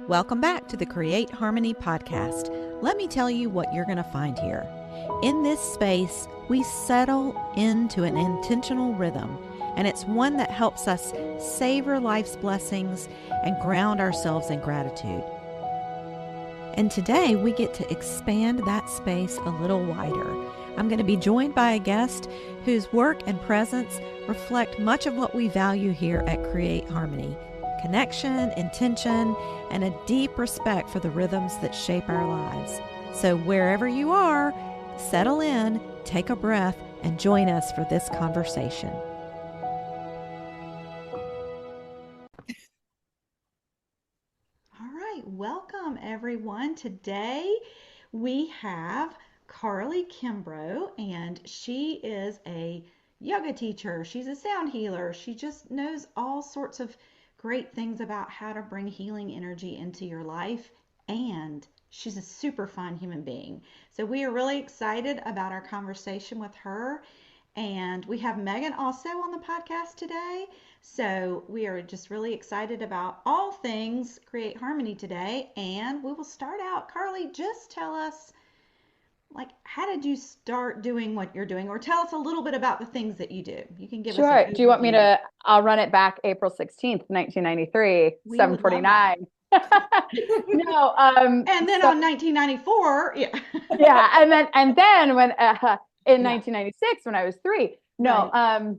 Welcome back to the Create Harmony podcast. Let me tell you what you're going to find here. In this space, we settle into an intentional rhythm, and it's one that helps us savor life's blessings and ground ourselves in gratitude. And today, we get to expand that space a little wider. I'm going to be joined by a guest whose work and presence reflect much of what we value here at Create Harmony: connection, intention, and a deep respect for the rhythms that shape our lives. So wherever you are, settle in, take a breath, and join us for this conversation. All right, welcome everyone. Today we have Karlie Kimbro, and she is a yoga teacher. She's a sound healer. She just knows all sorts of great things about how to bring healing energy into your life, and she's a super fun human being. So we are really excited about our conversation with her, and we have Megan also on the podcast today. So we are just really excited about all things Create Harmony today, and we will start out. Karlie, just tell us, like, how did you start doing what you're doing, or tell us a little bit about the things that you do. You can give us an Sure. Do you want me overview. to? I'll run it back April 16th, 1993, We would love that. 7:49. No, And then so on 1994, yeah. yeah, and then when in Yeah, 1996 when I was 3. No, right.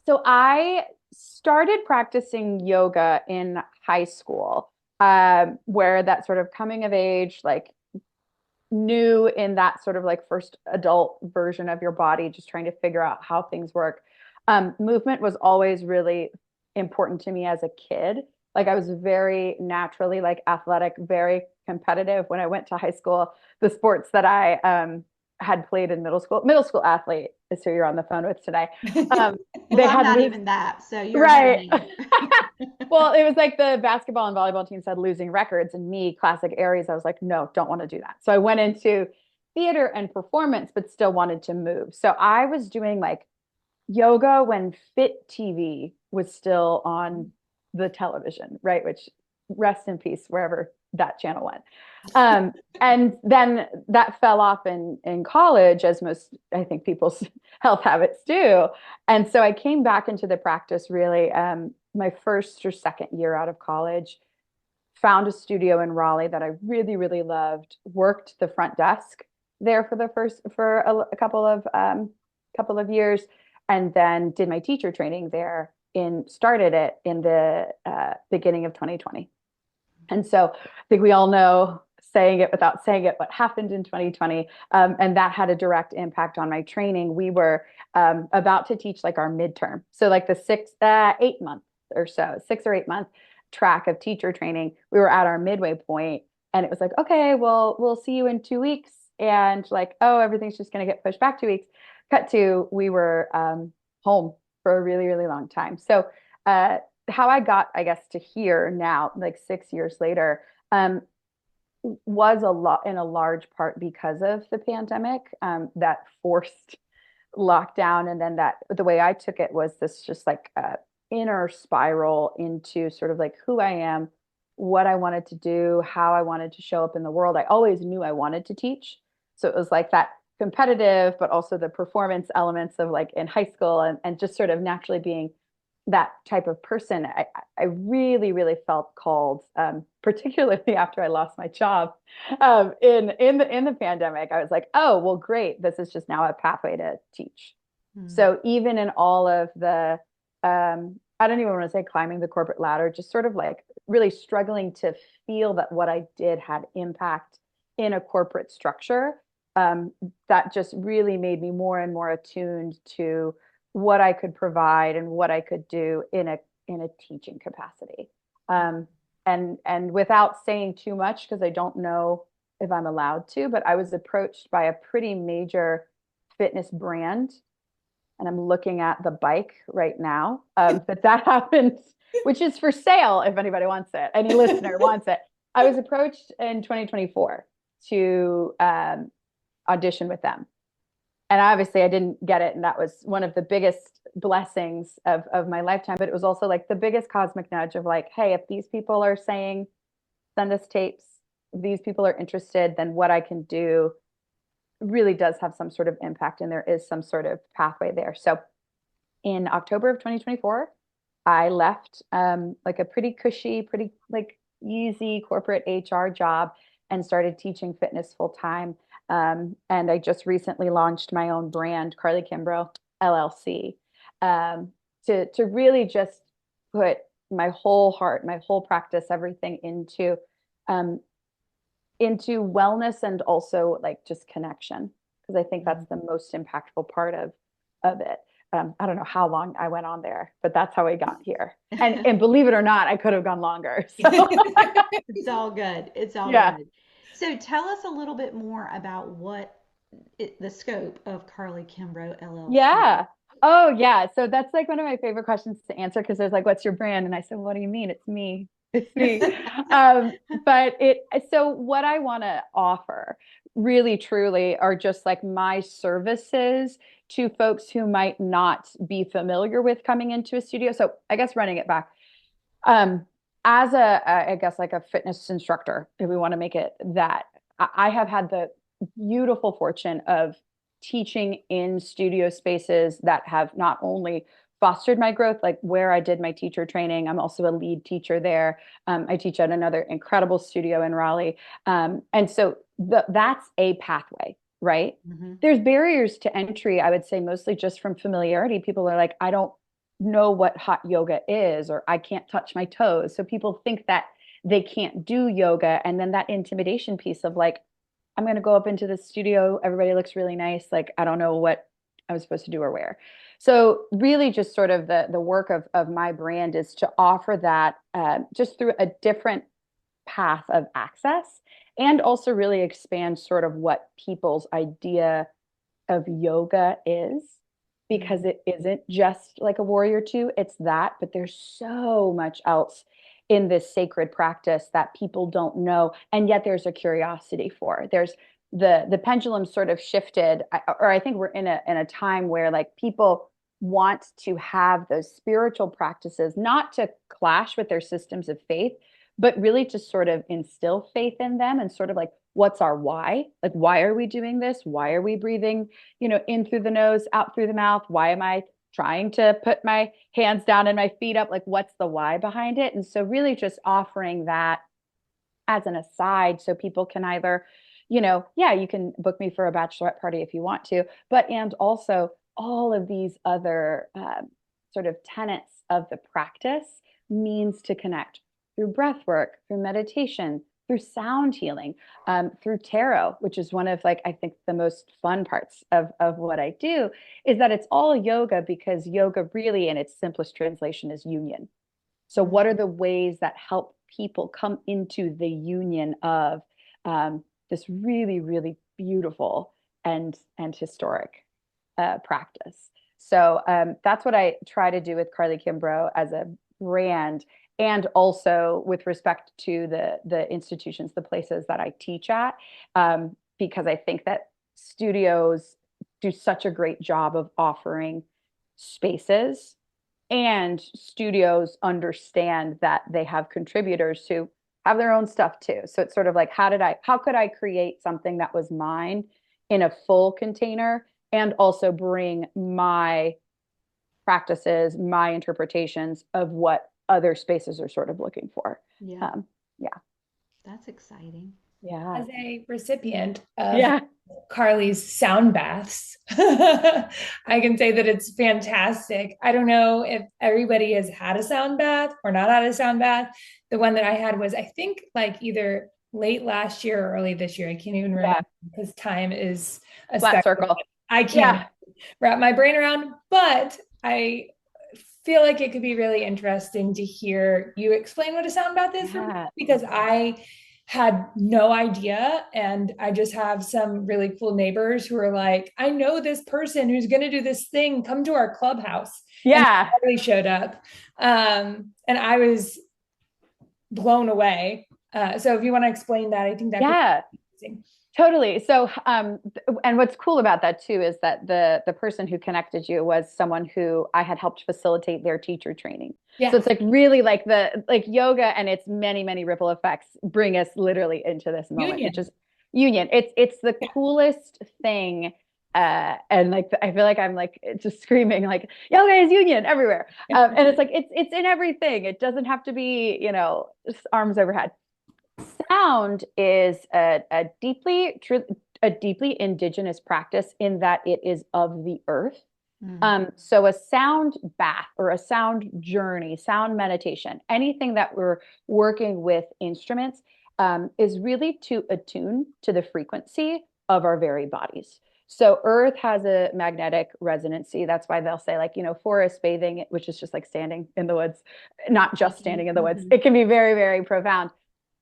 so I started practicing yoga in high school, where that sort of coming of age, like new in that sort of like first adult version of your body, just trying to figure out how things work. Movement was always really important to me as a kid. Like I was very naturally like athletic, very competitive when I went to high school. The sports that I had played in middle school athlete is who you're on the phone with today. Um, Well, they I'm had not lose even that, so you're ahead of right. me. Well, it was like the basketball and volleyball teams had losing records, and me, classic Aries, I was like, no, don't want to do that. So I went into theater and performance, but still wanted to move. So I was doing like yoga when Fit TV was still on the television, right? Which rest in peace, wherever that channel went. And then that fell off in college, as most, I think, people's health habits do. And so I came back into the practice really my first or second year out of college, found a studio in Raleigh that I really, really loved, worked the front desk there for a couple of years, and then did my teacher training there started it in the beginning of 2020. And so I think we all know, saying it without saying it, what happened in 2020. And that had a direct impact on my training. We were about to teach like our midterm. So like the 8 month or so, 6 or 8 month track of teacher training. We were at our midway point, and it was like, okay, well, we'll see you in 2 weeks. And like, oh, everything's just going to get pushed back 2 weeks. Cut to, we were home for a really, really long time. So how I got, I guess, to here now, like 6 years later, was a lot in a large part because of the pandemic, that forced lockdown. And then that the way I took it was this just like inner spiral into sort of like who I am, what I wanted to do, how I wanted to show up in the world. I always knew I wanted to teach. So it was like that competitive, but also the performance elements of like in high school, and just sort of naturally being that type of person. I really, really felt called, particularly after I lost my job in the pandemic. I was like, oh, well, great. This is just now a pathway to teach. Hmm. So even in all of the, I don't even want to say climbing the corporate ladder, just sort of like really struggling to feel that what I did had impact in a corporate structure, that just really made me more and more attuned to what I could provide and what I could do in a teaching capacity. And without saying too much, because I don't know if I'm allowed to, but I was approached by a pretty major fitness brand, and I'm looking at the bike right now, that happened, which is for sale if anybody wants it, any listener wants it. I was approached in 2024 to audition with them. And obviously I didn't get it. And that was one of the biggest blessings of my lifetime. But it was also like the biggest cosmic nudge of like, hey, if these people are saying send us tapes. If these people are interested, then what I can do really does have some sort of impact and there is some sort of pathway there. So in October of 2024, I left like a pretty cushy, pretty like easy corporate HR job and started teaching fitness full time. And I just recently launched my own brand, Karlie Kimbro LLC, to really just put my whole heart, my whole practice, everything um, into wellness and also like just connection because I think that's the most impactful part of it. I don't know how long I went on there, but that's how I got here. And believe it or not, I could have gone longer. So It's all good. It's all yeah. good. So tell us a little bit more about the scope of Karlie Kimbro LLC. Yeah. Oh, yeah. So that's like one of my favorite questions to answer because there's like, what's your brand? And I said, what do you mean? It's me. It's me. But so what I want to offer really truly are just like my services to folks who might not be familiar with coming into a studio. So I guess running it back, um, as I guess like a fitness instructor, if we want to make it that, I have had the beautiful fortune of teaching in studio spaces that have not only fostered my growth, like where I did my teacher training. I'm also a lead teacher there. I teach at another incredible studio in Raleigh. And so that's a pathway, right? Hmm. There's barriers to entry, I would say, mostly just from familiarity. People are like, I don't know what hot yoga is, or I can't touch my toes. So people think that they can't do yoga. And then that intimidation piece of like, I'm going to go up into the studio. Everybody looks really nice. Like, I don't know what I was supposed to do or where. So really just sort of the work of my brand is to offer that just through a different path of access and also really expand sort of what people's idea of yoga is because Hmm. it isn't just like a warrior two, it's that, but there's so much else in this sacred practice that people don't know and yet there's a curiosity for. There's the pendulum sort of shifted or I think we're in a time where like people want to have those spiritual practices not to clash with their systems of faith but really to sort of instill faith in them and sort of like what's our why, like why are we doing this, why are we breathing in through the nose, out through the mouth? Why am I trying to put my hands down and my feet up? Like, what's the why behind it? And so, really, just offering that as an aside so people can either, yeah, you can book me for a bachelorette party if you want to, but and also all of these other sort of tenets of the practice means to connect through breath work, through meditation, through sound healing, through tarot, which is one of like I think the most fun parts of what I do, is that it's all yoga because yoga really, in its simplest translation, is union. So, what are Hmm. the ways that help people come into the union of this really, really beautiful and historic practice? So that's what I try to do with Karlie Kimbro as a brand, and also with respect to the institutions, the places that I teach at, because I think that studios do such a great job of offering spaces and studios understand that they have contributors who have their own stuff too. So it's sort of like how could I create something that was mine in a full container and also bring my practices, my interpretations of what other spaces are sort of looking for. Yeah, Um, yeah. that's exciting. Yeah. As a recipient of Yeah. Karlie's sound baths, I can say that it's fantastic. I don't know if everybody has had a sound bath or not had a sound bath. The one that I had was, I think, like either late last year or early this year. I can't even Yeah. remember because time is a Flat spectrum. circle. I can't Yeah. wrap my brain around, but I feel like it could be really interesting to hear you explain what a sound bath is for me Yeah. because I had no idea. And I just have some really cool neighbors who are like, I know this person who's going to do this thing, come to our clubhouse. And Yeah. they showed up. And I was blown away. So if you want to explain that, I think that could Yeah. amazing. Totally. So, and what's cool about that too is that the person who connected you was someone who I had helped facilitate their teacher training. So Yeah. it's like really like the like yoga and its many, many ripple effects bring us literally into this moment, which Union. is union. It's the coolest thing. And like I feel like I'm like just screaming like yoga is union everywhere. And it's like it's in everything. It doesn't have to be, just arms overhead. Sound is a deeply indigenous practice in that it is of the earth. Mm. So a sound bath or a sound journey, sound meditation, anything that we're working with instruments, is really to attune to the frequency of our very bodies. So earth has a magnetic resonancy. That's why they'll say like, forest bathing, which is just like standing in the woods, not just standing in the woods. Mm-hmm. It can be very, very profound.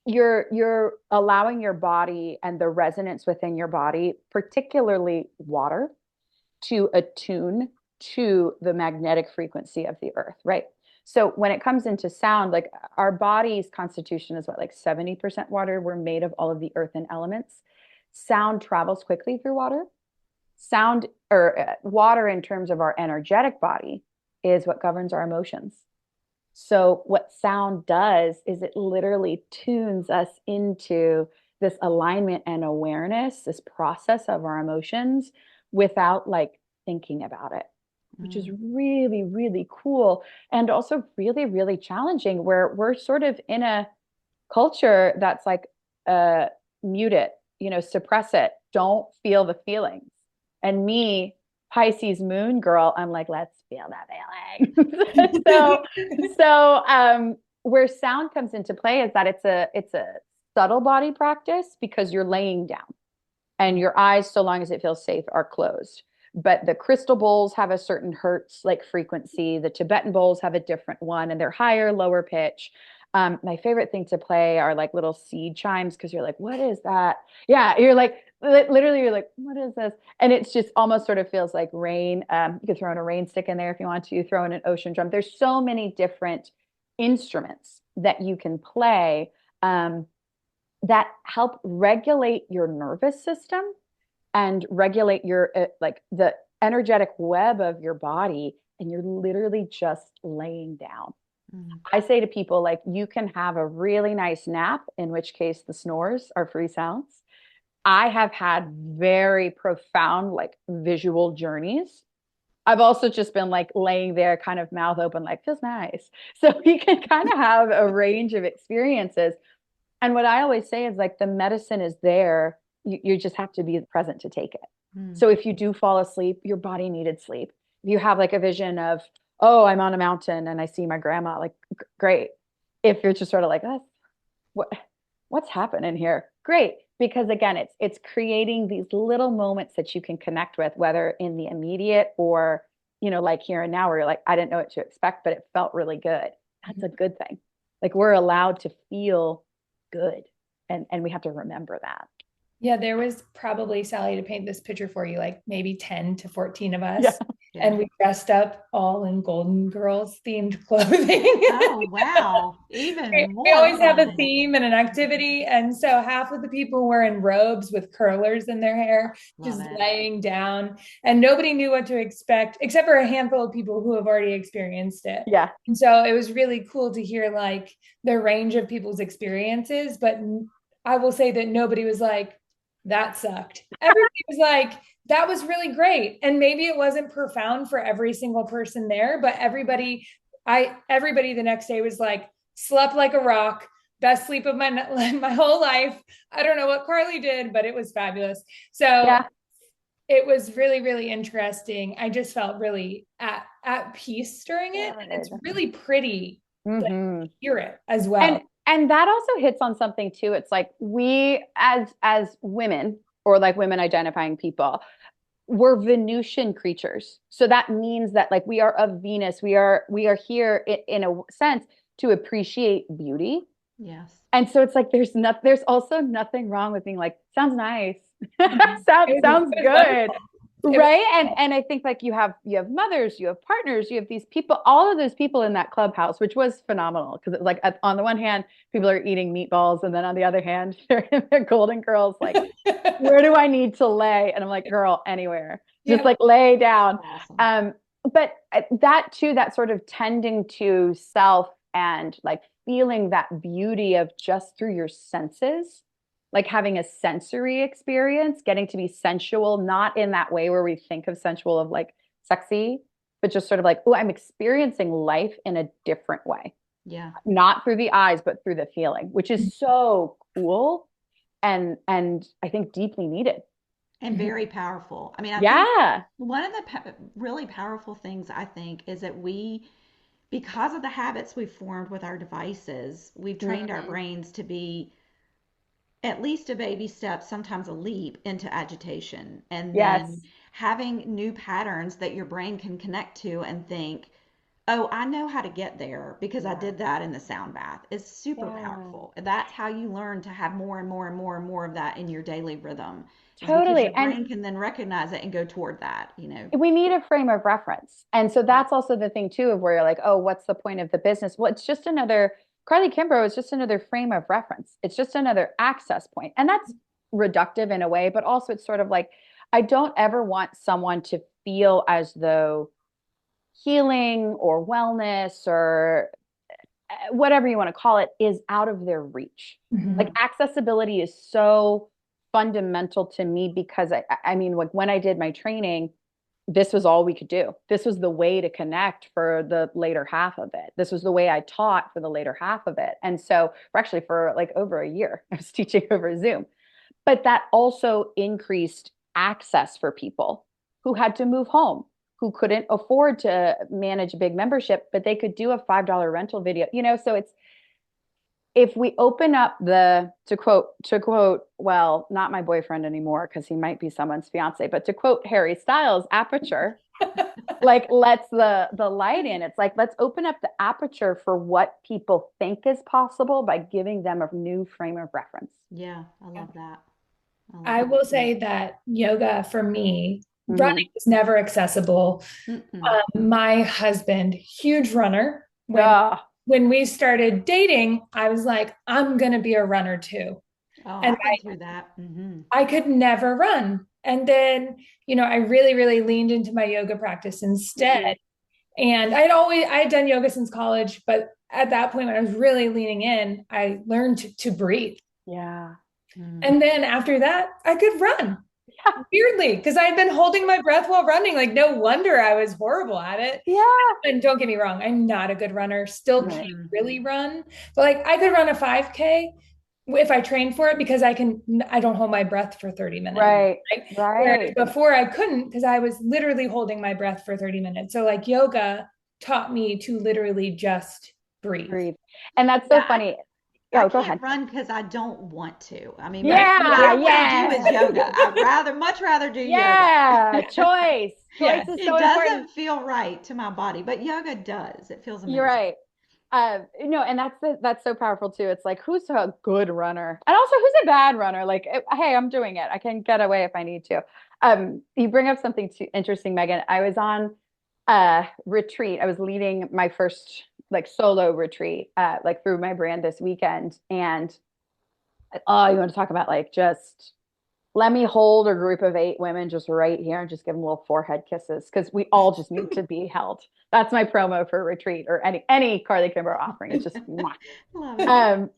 You're allowing your body and the resonance within your body, particularly water, to attune to the magnetic frequency of the earth, right? So when it comes into sound, like our body's constitution is what, like 70% water. We're made of all of the earthen elements. Sound travels quickly through water. Sound or water in terms of our energetic body is what governs our emotions. So what sound does is it literally tunes us into this alignment and awareness, this process of our emotions without like thinking about it, which is Mm. really, really cool. And also really, really challenging where we're sort of in a culture that's like, mute it, suppress it, don't feel the feelings. And me, Pisces moon girl, I'm like, let's feel that feeling. Where sound comes into play is that it's a subtle body practice because you're laying down and your eyes, so long as it feels safe, are closed. But the crystal bowls have a certain hertz like frequency. The Tibetan bowls have a different one, and they're higher, lower pitch. My favorite thing to play are like little seed chimes because you're like, what is that? Yeah, you're like, literally, you're like, what is this? And it's just almost sort of feels like rain. You could throw in a rain stick in there if you want to, throw in an ocean drum. There's so many different instruments that you can play. That help regulate your nervous system and regulate your like the energetic web of your body, and you're literally just laying down. Mm. I say to people like you can have a really nice nap, in which case the snores are free sounds. I have had very profound like visual journeys. I've also just been like laying there kind of mouth open like feels nice. So you can kind of have a range of experiences. And what I always say is like the medicine is there. You just have to be present to take it. Mm. So if you do fall asleep, your body needed sleep. If you have like a vision of, oh, I'm on a mountain and I see my grandma, like great. If you're just sort of like, what what's happening here? Great. Because again, it's creating these little moments that you can connect with, whether in the immediate or, like here and now where you're like, I didn't know what to expect, but it felt really good. That's a good thing. Like we're allowed to feel good. And we have to remember that. Yeah, there was probably, Sally, to paint this picture for you, like maybe 10 to 14 of Yeah. us. Yeah. And we dressed up all in Golden Girls themed clothing. Oh, wow. Even We more always have a fun. theme and an activity. And so half of the people were in robes with curlers in their hair, Love just it. laying down. And nobody knew what to expect, except for a handful of people who have already experienced it. Yeah. And so it was really cool to hear like the range of people's experiences. But I will say that nobody was like, that sucked. Everybody was like, that was really great. And maybe it wasn't profound for every single person there, but everybody the next day was like, slept like a rock, best sleep of my whole life. I don't know what Karlie did, but it was fabulous. So Yeah. it was really, really interesting. I just felt really at peace during it. And it's Good. really pretty like, Mm-hmm. to hear it as well. And that also hits on something too. It's like we as women or like women identifying people, we're Venusian creatures. So that means that like we are of Venus. We are here in a sense to appreciate beauty. Yes. And so it's like there's also nothing wrong with being like, sounds nice. It Sounds was good. wonderful. It was, Right. And I think like you have mothers, you have partners, you have these people, all of those people in that clubhouse, which was phenomenal because it was like on the one hand, people are eating meatballs, and then on the other hand, they're in their Golden Girls, like, where do I need to lay? And I'm like, girl, anywhere. Just yeah. like lay down. Awesome. Um, but that too, that sort of tending to self and like feeling that beauty of just through your senses, like having a sensory experience, getting to be sensual, not in that way where we think of sensual of like sexy, but just sort of like, oh, I'm experiencing life in a different way, Yeah. not through the eyes, but through the feeling, which is so cool and I think deeply needed. And very powerful. I mean, I think Yeah. one of the really powerful things I think is that because of the habits we've formed with our devices, we've trained our Mhm. brains to be at least a baby step, sometimes a leap into agitation. And then Yes. having new patterns that your brain can connect to and think, oh, I know how to get there because I Yeah. did that in the sound bath is super Yeah. powerful. That's how you learn to have more and more and more and more of that in your daily rhythm, is because Totally. your And brain can then recognize it and go toward that, you know. we need a frame of reference. And so Yeah. that's also the thing too of where you're like, oh, what's the point of the business? Well, it's just another Karlie Kimbro is just another frame of reference. It's just another access point. And that's reductive in a way, but also it's sort of like I don't ever want someone to feel as though healing or wellness or whatever you want to call it is out of their reach. Like Mhm. accessibility is so fundamental to me because I mean, like when I did my training, this was all we could do. This was the way to connect for the later half of it. This was the way I taught for the later half of it. And so, for actually, for like over a year, I was teaching over Zoom. But that also increased access for people who had to move home, who couldn't afford to manage a big membership, but they could do a $5 rental video, so it's if we open up the to quote well not my boyfriend anymore because he might be someone's fiance, but to quote Harry Styles, aperture, like lets the light in. It's like let's open up the aperture for what people think is possible by giving them a new frame of reference. Yeah, I love that. I love I that will too. say that yoga for me, running Mm-hmm. was never accessible. Mm-mm. My husband, huge runner. Oh, When we started dating, I was like, I'm gonna be a runner too. Oh, And I've been through that. Hmm. I could never run. And then, I really, really leaned into my yoga practice instead. mm-hmm. And I had done yoga since college, but at that point when I was really leaning in, I learned to breathe. Yeah. Mm. And then after that, I could run Yeah. weirdly because I'd been holding my breath while running. Like, no wonder I was horrible at it. Yeah. And don't get me wrong, I'm not a good runner, still can't Hmm. really run. But like, I could run a 5K if I train for it because I don't hold my breath for 30 minutes. Right. Right? Whereas Right. before I couldn't because I was literally holding my breath for 30 minutes. So like yoga taught me to literally just breathe. Breathe. And that's so Yeah, funny. I Oh, go can't ahead. run because I don't want to. I mean, Right. what Yeah. I want to do is Yeah. yoga. Much rather do yoga. Yeah. Choice. Choice Yes. is It so important. doesn't feel right to my body, but yoga does. It feels You're amazing. right. No, and that's so powerful too. It's like who's a good runner, and also who's a bad runner. Like, hey, I'm doing it. I can get away if I need to. You bring up something too interesting, Megan. I was on a retreat. I was leading my first like solo retreat, like through my brand this weekend, and oh, you want to talk about like just let me hold a group of 8 women just right here and just give them little forehead kisses because we all just need to be held. That's my promo for retreat or any Karlie Kimbro offering. It's just mwah. Love it. Um,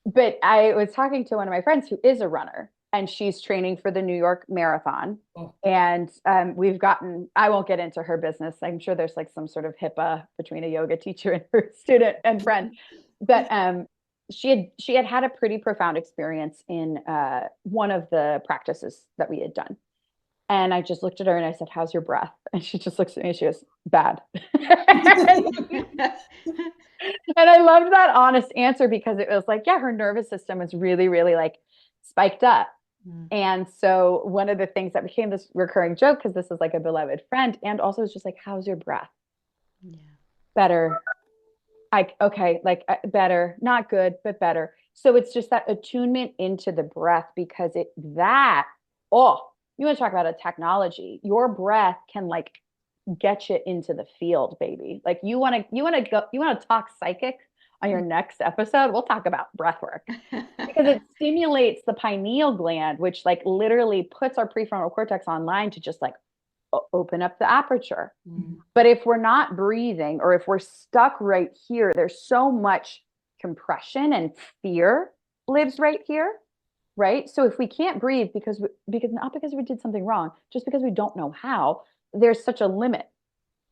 but I was talking to one of my friends who is a runner and she's training for the New York Marathon. Oh. And I won't get into her business. I'm sure there's like some sort of HIPAA between a yoga teacher and her student and friend. But she had a pretty profound experience in one of the practices that we had done. And I just looked at her and I said, "How's your breath?" And she just looks at me and she goes, "Bad." And I loved that honest answer because it was like, yeah, her nervous system was really, really like spiked up. Mm. And so one of the things that became this recurring joke, because this is like a beloved friend, and also it's just like, how's your breath? Yeah. Better. Okay, like better, not good, but better. So it's just that attunement into the breath because oh, you want to talk about a technology. Your breath can like get you into the field, baby. Like you want to talk psychic on your next episode. We'll talk about breath work because it stimulates the pineal gland, which like literally puts our prefrontal cortex online to just like open up the aperture. Mm. But if we're not breathing or if we're stuck right here, there's so much compression and fear lives right here, right? So if we can't breathe because not because we did something wrong, just because we don't know how, there's such a limit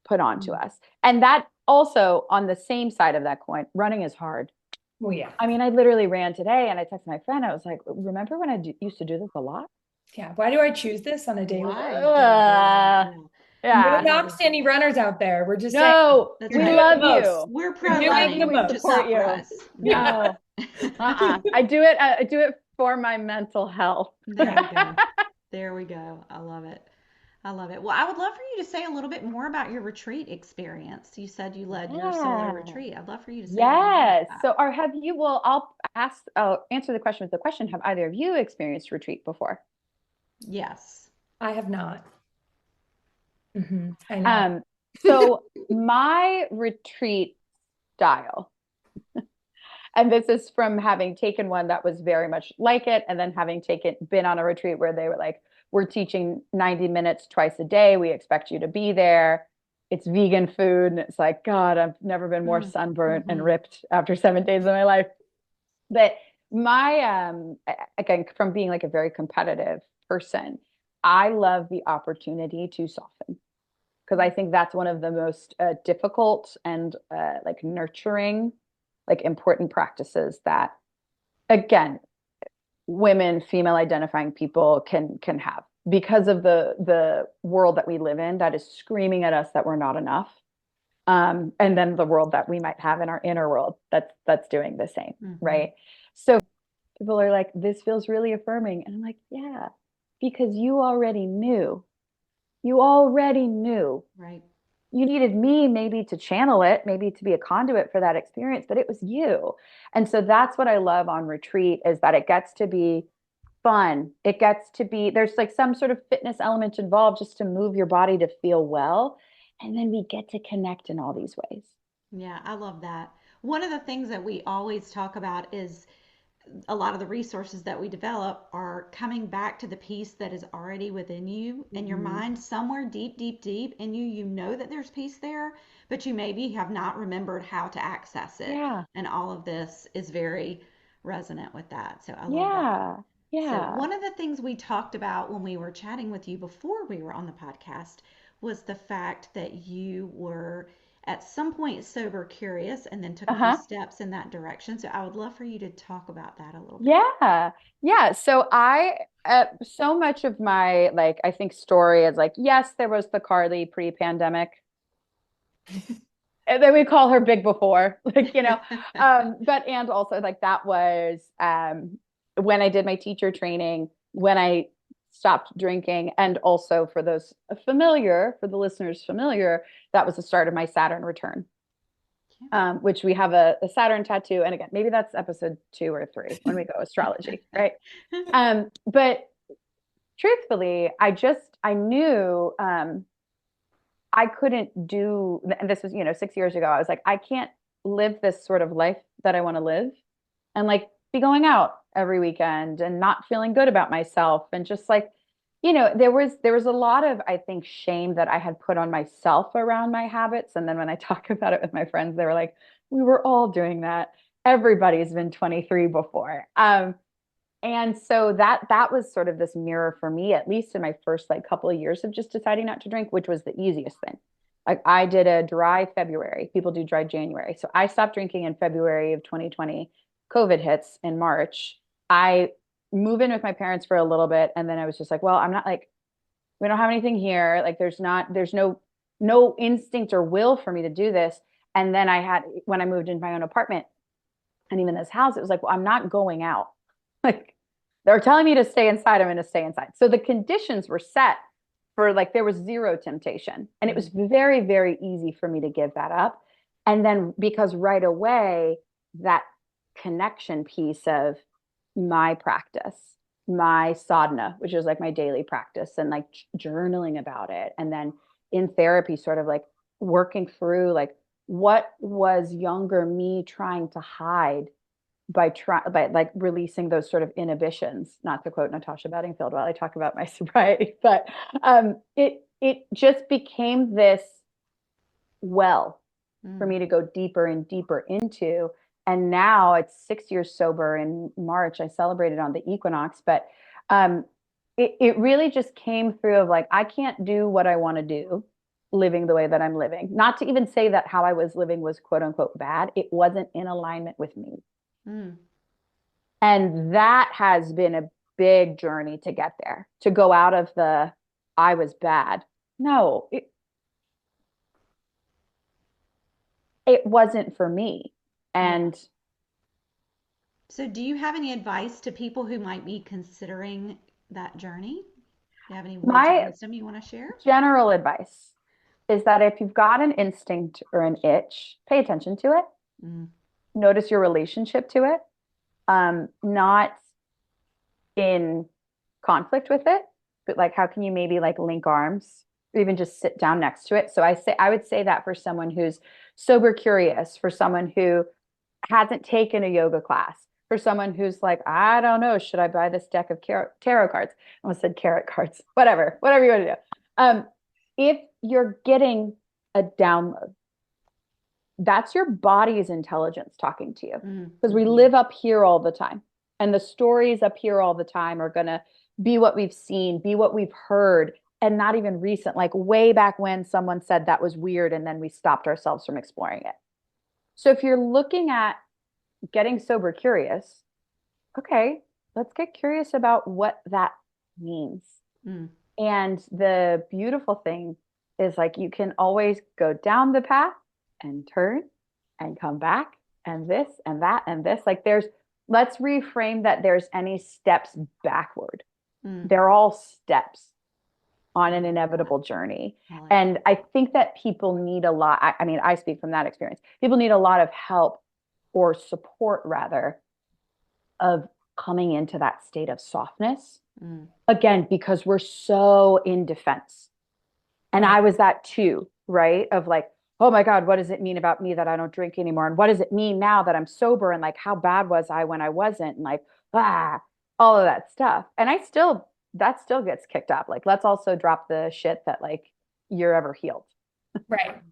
put onto Mm. us. And that also on the same side of that coin, running is hard. Well, yeah. I mean, I literally ran today and I texted my friend. I was like, remember when used to do this a lot? Yeah. Why do I choose this on a daily? Why do you do that? No Yeah. knocks to any runners out there. We're just saying No, That's we're we right. doing love the most. you. We're We're pro We love doing you. the running, We most. just support not for you. us. No. I do it. I do it for my mental health. There we go. There we go. I love it. I love it. Well, I would love for you to say a little bit more about your retreat experience. You said you led your solar Yeah. retreat. I'd love for you to say a little more about Yes. that. So, or have you? Well, I'll answer the question with the question. Have either of you experienced retreat before? Yes. I have not. I know. So my retreat style, and this is from having taken one that was very much like it, and then having been on a retreat where they were like, we're teaching 90 minutes twice a day. We expect you to be there. It's vegan food. And it's like, God, I've never been more sunburnt and Mm-hmm. ripped after 7 days of my life. But my again, from being like a very competitive person, I love the opportunity to soften because I think that's one of the most difficult and like nurturing, like important practices that, again, women, female identifying people can have because of the world that we live in that is screaming at us that we're not enough. And then the world that we might have in our inner world that's doing the same, Mm-hmm. right? So people are like, this feels really affirming. And I'm like, yeah, because you already knew. You already knew. Right. You needed me maybe to channel it, maybe to be a conduit for that experience, but it was you. And so that's what I love on retreat is that it gets to be fun. It gets to be, there's like some sort of fitness element involved just to move your body to feel well. And then we get to connect in all these ways. Yeah, I love that. One of the things that we always talk about is a lot of the resources that we develop are coming back to the peace that is already within you and your Mhm. mind somewhere deep, deep, deep in you. You know that there's peace there, but you maybe have not remembered how to access it. Yeah. And all of this is very resonant with that. So I love that. Yeah. So, Yeah. one of the things we talked about when we were chatting with you before we were on the podcast was the fact that you were at some point sober curious and then took a few Uh-huh. steps in that direction. So, I would love for you to talk about that a little bit. Yeah. Yeah. So so much of my, like, I think story is like, yes, there was the Carly pre-pandemic. And then we call her big before, like, but, and also like that was, when I did my teacher training, when I stopped drinking. And also for those familiar, for the listeners familiar, that was the start of my Saturn return. Which we have a Saturn tattoo. And again, maybe that's episode 2 or 3 when we go astrology, right? But truthfully, I knew I couldn't do, and this was, 6 years ago. I was like, I can't live this sort of life that I want to live and like be going out every weekend and not feeling good about myself and just like, there was a lot of, I think, shame that I had put on myself around my habits. And then when I talk about it with my friends, they were like, we were all doing that. Everybody's been 23 before. And so that was sort of this mirror for me, at least in my first like couple of years of just deciding not to drink, which was the easiest thing. Like I did a dry February. People do dry January. So I stopped drinking in February of 2020. COVID hits in March. I move in with my parents for a little bit, and then I was just like, well, I'm not like, we don't have anything here. Like there's no instinct or will for me to do this. And then when I moved into my own apartment and even this house, it was like, well, I'm not going out. Like they're telling me to stay inside, I'm going to stay inside. So the conditions were set for like there was zero temptation. And it was very, very easy for me to give that up. And then because right away, that connection piece of my practice my sadhana, which is like my daily practice, and like journaling about it. And then in therapy, sort of like working through like what was younger me trying to hide by like releasing those sort of inhibitions, not to quote Natasha Bedingfield while I talk about my sobriety, but it just became this well for Mm. me to go deeper and deeper into. And now it's 6 years sober in March. I celebrated on the equinox, but um, it really just came through of like, I can't do what I want to do living the way that I'm living. Not to even say that how I was living was quote unquote bad. It wasn't in alignment with me. Mm. And that has been a big journey to get there, to go out of the I was bad. No, it wasn't for me. Yeah. And So, do you have any advice to people who might be considering that journey? Do you have any words of my wisdom you want to share? general advice is that if you've got an instinct or an itch, pay attention to it, Mm. notice your relationship to it, not in conflict with it, but like how can you maybe like link arms or even just sit down next to it. So I would say that for someone who's sober curious, for someone who hasn't taken a yoga class, for someone who's like, I don't know, should I buy this deck of tarot cards? I almost said carrot cards, whatever you want to do. If you're getting a download, that's your body's intelligence talking to you, Mm. because we Mm-hmm. live up here all the time, and the stories up here all the time are going to be what we've seen, be what we've heard, and not even recent, like way back when someone said that was weird and then we stopped ourselves from exploring it. So if you're looking at getting sober curious, okay, let's get curious about what that means. Mm. And the beautiful thing is like you can always go down the path and turn and come back and this and that and this. Like let's reframe that there's any steps backward. Mm. They're all steps on I an like that. inevitable journey. I like And I think that people need a lot. I mean, I speak from that experience. People need a lot of help or support, rather, of coming into that state of softness. that. Mm. Again, because we're so in defense. And Right. I was that too, right? Of like, oh my God, what does it mean about me that I don't drink anymore? And what does it mean now that I'm sober? And like, how bad was I when I wasn't? And like, all of that stuff. And that still gets kicked up. Like, let's also drop the shit that like you're ever healed. Right.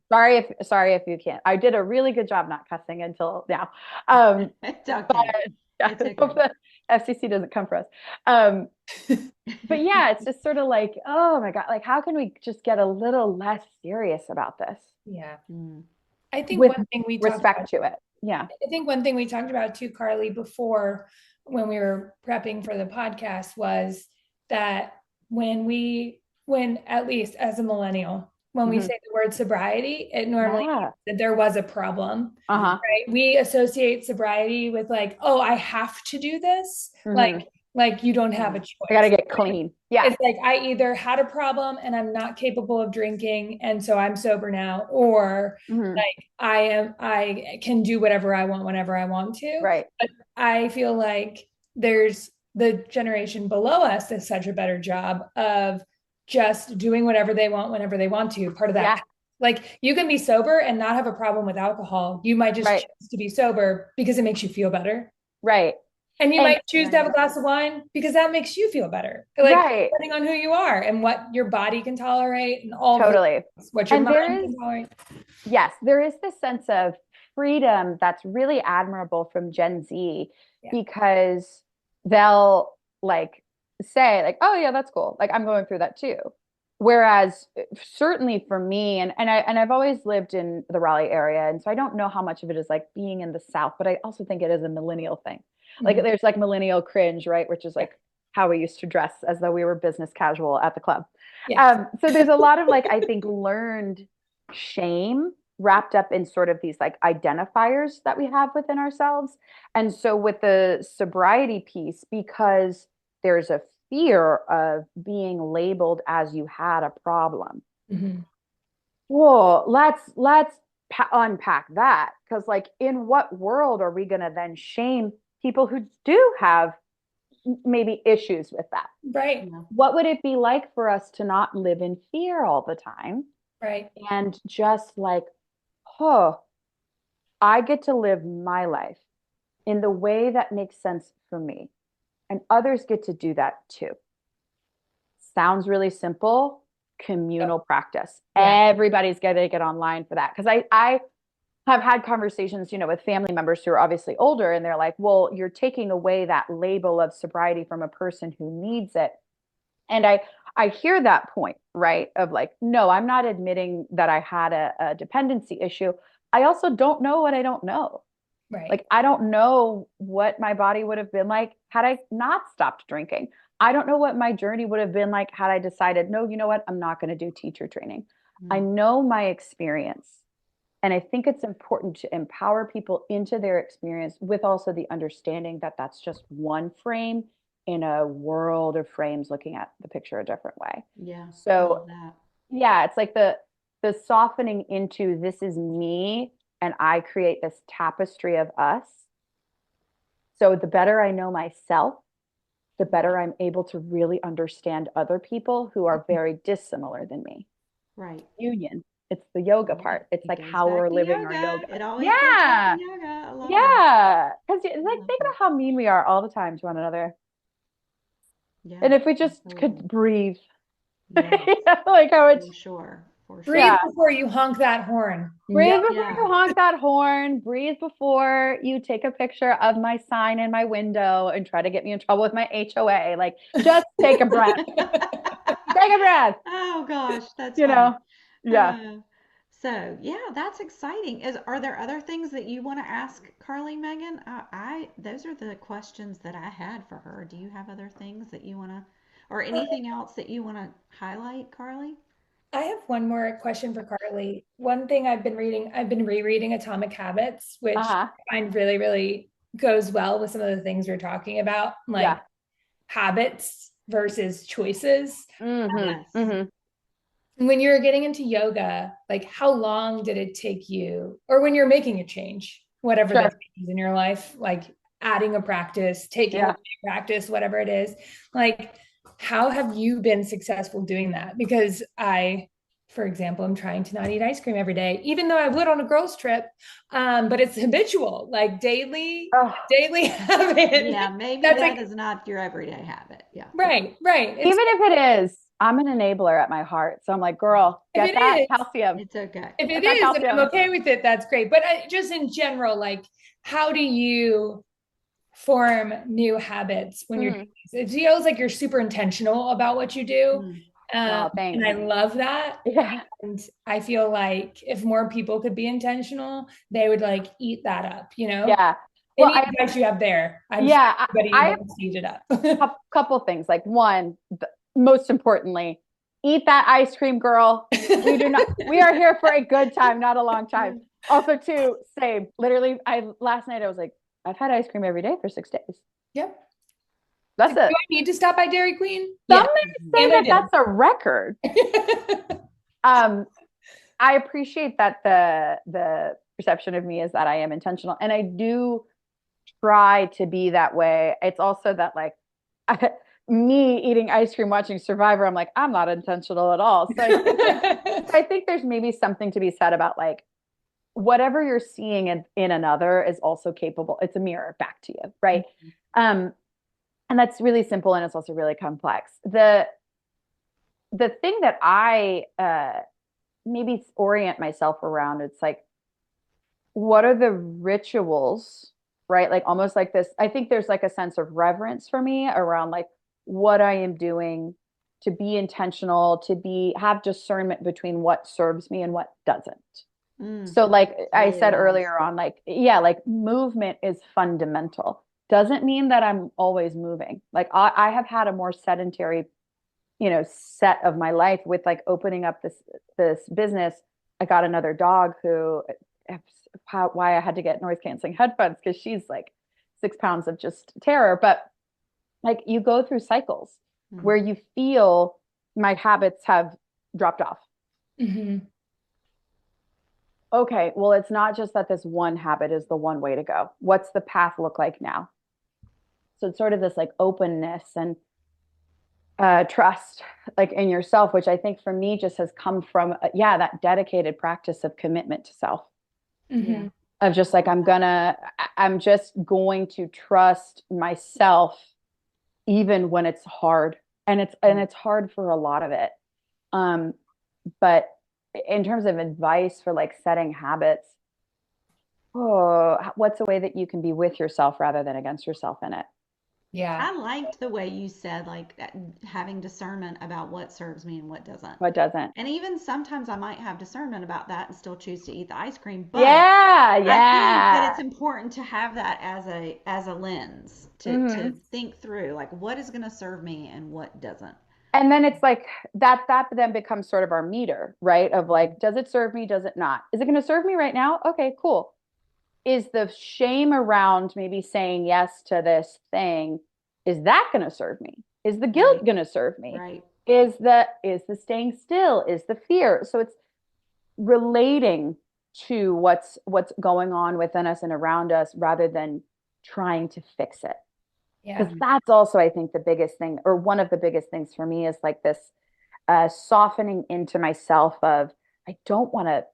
Sorry if you can't. I did a really good job not cussing until now. Um, It's but okay. yeah, It's I hope okay. the FCC doesn't come for us. Um, but yeah, it's just sort of like, oh my God, like how can we just get a little less serious about this Yeah. Mm. I think with one thing we talked about, respect to it? Yeah. I think one thing we talked about too, Carlie, before when we were prepping for the podcast was that when at least as a millennial, when we Hmm. say the word sobriety, it normally means Yeah. that there was a problem, Mm. Uh-huh. right? We associate sobriety with like, oh, I have to do this. Hmm. Like you don't have a Mm. I gotta choice. get clean. Yeah. It's like I either had a problem and I'm not capable of drinking and so I'm sober now, or Hmm. like I can do whatever I want whenever I want to. Right. But I feel like there's the generation below us does such a better job of just doing whatever they want whenever they want to. Part of that, Yeah. like you can be sober and not have a problem with alcohol. You might just Right. choose to be sober because it makes you feel better. Right. And you And might choose to have a Right. glass of wine because that makes you feel better. Like right. depending on who you are and what your body can tolerate and all of the Totally. what your And mind there is, can tolerate. yes, there is this sense of freedom that's really admirable from Gen Z, Yeah. because they'll like say like, oh yeah, that's cool. Like I'm going through that too. Whereas certainly for me, I've always lived in the Raleigh area, and so I don't know how much of it is like being in the South, but I also think it is a millennial thing. Like Mhm. there's like millennial cringe, right? Which is Yeah. like how we used to dress as though we were business casual at the club. Yes. So there's a lot of like, I think, learned shame wrapped up in sort of these like identifiers that we have within ourselves. And so with the sobriety piece, because there's a fear of being labeled as you had a problem. Mhm. Whoa, let's unpack that, because like in what world are we going to then shame people who do have maybe issues with that. Right. Yeah. What would it be like for us to not live in fear all the time Right. and just like, oh, I get to live my life in the way that makes sense for me, and others get to do that too. Sounds really simple, communal practice. Yeah. Everybody's got to get online for that. Because I have had conversations, with family members who are obviously older, and they're like, well, you're taking away that label of sobriety from a person who needs it. And I hear that point, right? Of like, no, I'm not admitting that I had a dependency issue. I also don't know what I don't know. Right. Like, I don't know what my body would have been like had I not stopped drinking. I don't know what my journey would have been like had I decided, no, you know what? I'm not going to do teacher training. I Mm. know my experience. And I think it's important to empower people into their experience with also the understanding that that's just one frame in a world of frames looking at the picture a different way. Yeah. I love So that. yeah, it's like the softening into this is me and I create this tapestry of us. So the better I know myself, the better I'm able to really understand other people who are very dissimilar than me. Right. Union. It's the yoga Yeah. part. It's It like goes how back we're to living our yoga. yoga. It always goes back to Yeah. yoga. I love that. Yeah. Because like I love think that. about how mean we are all the time to one another. Yeah. And if we just could Absolutely. breathe, Yes. like how it's, For sure. For Breathe yeah. sure. before you honk that horn. Breathe Yep. before Yeah. you honk that horn. Breathe before you take a picture of my sign in my window and try to get me in trouble with my HOA. Like, just take a breath. Take a breath. Oh gosh, that's You funny. know? Yeah. Uh, so yeah, that's exciting. Are there other things that you want to ask Carly, Megan? Those are the questions that I had for her. Do you have other things that you want to, or anything else that you want to highlight, Carly? I have one more question for Carly. One thing I've been rereading Atomic Habits, which Uh-huh. I find really, really goes well with some of the things we're talking about, Yeah. like habits versus choices. Mm-hmm. Yes. Mm-hmm. When you're getting into yoga, like how long did it take you, or when you're making a change, whatever that Sure. is in your life, like adding a practice, taking away Yeah. a practice, whatever it is, like how have you been successful doing that? Because for example, I'm trying to not eat ice cream every day, even though I would on a girls' trip. But it's habitual, like Oh, daily habit. Yeah, maybe That's that like is not your everyday habit. Yeah. right, right. even if it is, I'm an enabler at my heart. So I'm like, girl, If get it that is, calcium. It's okay. if it Get that is, and I'm calcium. okay with it, that's great. But just in general, like, how do you form new habits when you're doing Mm. this? It feels like you're super intentional about what you do. Mm. Oh, And I thanks. love that. Yeah. And I feel like if more people could be intentional, they would like eat that up, you know? Yeah. Well, Any advice you have there? I'm sure yeah, everybody I have wants to eat it up. a couple things. Like one, most importantly, eat that ice cream, girl. We are here for a good time, not a long time. Also, two, same. Literally, last night I was like, I've had ice cream every day for 6 days. Yep. That's Like, do it. I need to stop by Dairy Queen? Some Yes. may say And I that did. that's a record. Um, I appreciate that the perception of me is that I am intentional, and I do try to be that way. It's also that like me eating ice cream watching Survivor, I'm like, I'm not intentional at all. So I think there's maybe something to be said about like whatever you're seeing in another is also capable. It's a mirror back to you, right? Um, and that's really simple and it's also really complex. The thing that I maybe orient myself around, it's like, what are the rituals, right? Like almost like this. I think there's like a sense of reverence for me around like what I am doing to be intentional, to be have discernment between what serves me and what doesn't. Mm. So like It's I really said wise. earlier on, like, yeah, like movement is fundamental. Doesn't mean that I'm always moving. Like I have had a more sedentary, set of my life with like opening up this business. I got another dog who why I had to get noise canceling headphones because she's like 6 pounds of just terror. But like you go through cycles Mm. where you feel my habits have dropped off. Mhm. Okay, well, it's not just that this one habit is the one way to go. What's the path look like now? So it's sort of this like openness and trust like in yourself, which I think for me just has come from, yeah, that dedicated practice of commitment to self, Yeah. Hmm. of just like, I'm just going to trust myself even when it's hard. And Right. it's hard for a lot of it. Um, but in terms of advice for like setting habits, oh, what's a way that you can be with yourself rather than against yourself in it? Yeah. I liked the way you said, like, having discernment about what serves me and what doesn't. What doesn't? And even sometimes I might have discernment about that and still choose to eat the ice cream, but Yeah, I think that it's yeah. important to have that as a lens to Hmm. think through, like, what is going to serve me and what doesn't. And then it's like that then becomes sort of our meter, right? Of like, does it serve me? Does it not? Is it going to serve me right now? Okay, cool. Is the shame around maybe saying yes to this thing, is that going to serve me? Is the Right. guilt going to serve me? Right. Is the staying still? Is the fear? So it's relating to what's going on within us and around us rather than trying to fix it. Because Yeah. Mhm. that's also, I think, the biggest thing, or one of the biggest things for me is like this softening into myself of, I don't want to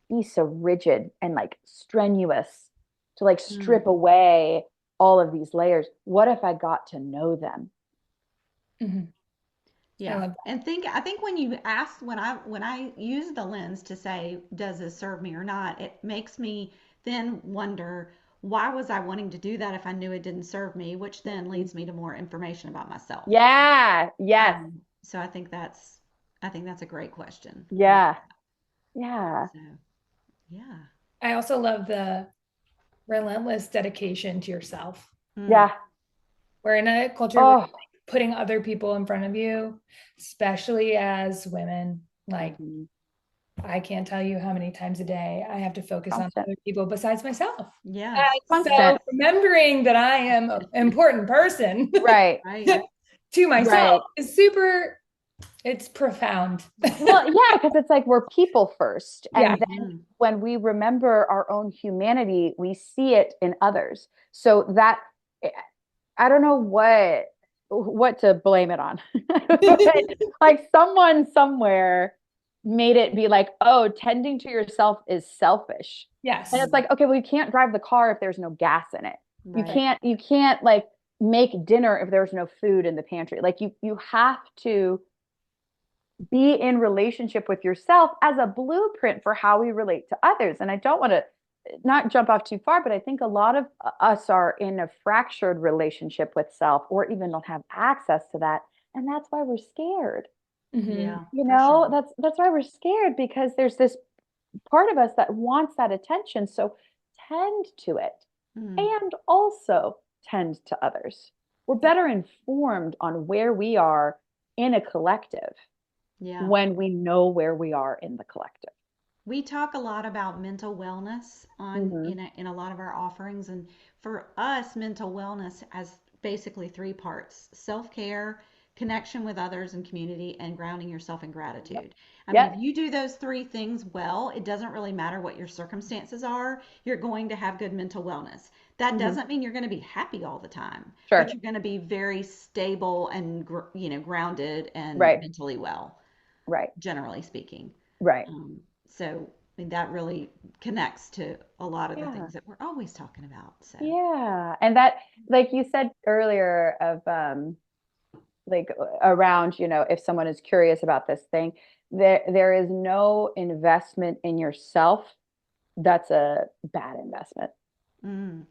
be so rigid and like strenuous to like Mm. strip away all of these layers. What if I got to know them? Hmm. I Yeah. love And I think when you ask, when I use the lens to say, does this serve me or not, it makes me then wonder, why was I wanting to do that if I knew it didn't serve me, which then leads me to more information about myself. Yeah. Yes. So I think that's a great question. I love Yeah. that. Yeah. So yeah. I also love the relentless dedication to yourself. Mm. Yeah. We're in a culture where Oh. putting other people in front of you, especially as women, like Hmm. I can't tell you how many times a day I have to focus on Constant. other people besides myself. Yes. And Constant. so remembering that I am an important person Right. Right. to myself Right. is super, it's profound. Well, yeah, because it's like we're people first. Yeah. And then Hmm. when we remember our own humanity, we see it in others. So that I don't know what to blame it on. Like someone somewhere made it be like, oh, tending to yourself is selfish. And Yes. it's like, okay, well, you can't drive the car if there's no gas in it. You Right. can't you can't like make dinner if there's no food in the pantry. Like you have to be in relationship with yourself as a blueprint for how we relate to others. And I don't want to not jump off too far, but I think a lot of us are in a fractured relationship with self or even don't have access to that. And that's why we're scared. Hmm. Yeah, You for know, sure. that's why we're scared because there's this part of us that wants that attention. So tend to it Mm. and also tend to others. We're Yeah. better informed on where we are in a collective Yeah. when we know where we are in the collective. We talk a lot about mental wellness on Hmm. in a lot of our offerings, and for us, mental wellness has basically three parts: self-care, connection with others and community, and grounding yourself in Yep. gratitude. I mean, if Yep. you do those three things well, it doesn't really matter what your circumstances are, you're going to have good mental wellness. That Hmm. doesn't mean you're going to be happy all the time, but Sure. you're going to be very stable and grounded and Right. mentally well, Right. generally speaking. Right. So I mean, that really connects to a lot of the Yeah. things that we're always talking about. So, Yeah. And that, like you said earlier, of like around, if someone is curious about this thing, there is no investment in yourself that's a bad investment. mm,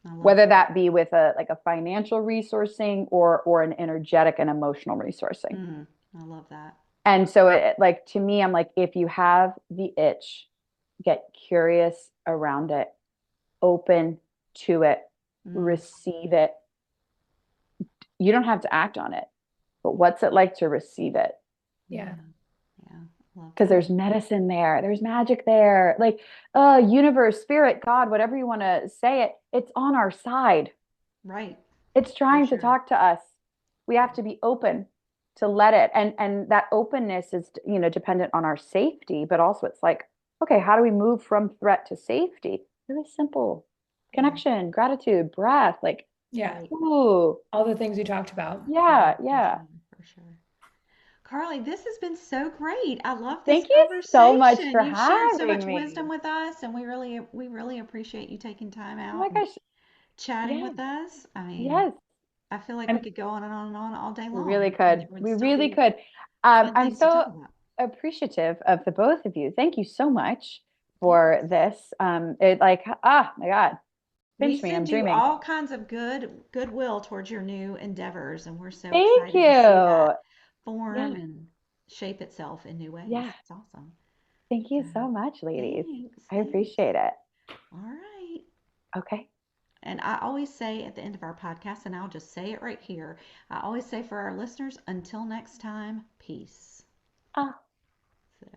I love Whether that. that be with a like a financial resourcing or an energetic and emotional resourcing. I love that. And so like to me, I'm like, if you have the itch, get curious around it, open to it, Mm, receive it. You don't have to act on it, but what's it like to receive it? yeah, Yeah. yeah, love Because that. there's medicine there, there's magic there, like universe, spirit, God, whatever you want to say it, it's on our side. Right, It's for trying to sure. talk to us. We have to be open to let it. And that openness is, dependent on our safety, but also it's like, okay, how do we move from threat to safety? Really simple. Yeah, Connection, gratitude, breath, like Yeah. Great. Ooh, All the things we talked about. Yeah, yeah, for yeah. sure, for sure. Carlie, this has been so great. I love this Thank you so much conversation. for You've shared so having much wisdom me. with us, and we really appreciate you taking time Oh my out and gosh. chatting Yes, with us. I mean, yes. I feel like we I'm could go on and on and on all day We really long, and could. there would We still really be could. fun I'm things to talk so about. appreciative of the both of you. Thank you so much for Yes. this. It like, ah, my God, We pinch me. I'm send you dreaming. all kinds of goodwill towards your new endeavors, and we're so Thank excited to see that you. form Yeah, and shape itself in new ways. yeah. It's awesome. Thank So, you so much, ladies. thanks, I thanks. appreciate it. All right. Okay. And I always say at the end of our podcast, and I'll just say it right here, I always say for our listeners, until next time, peace. Ah. So.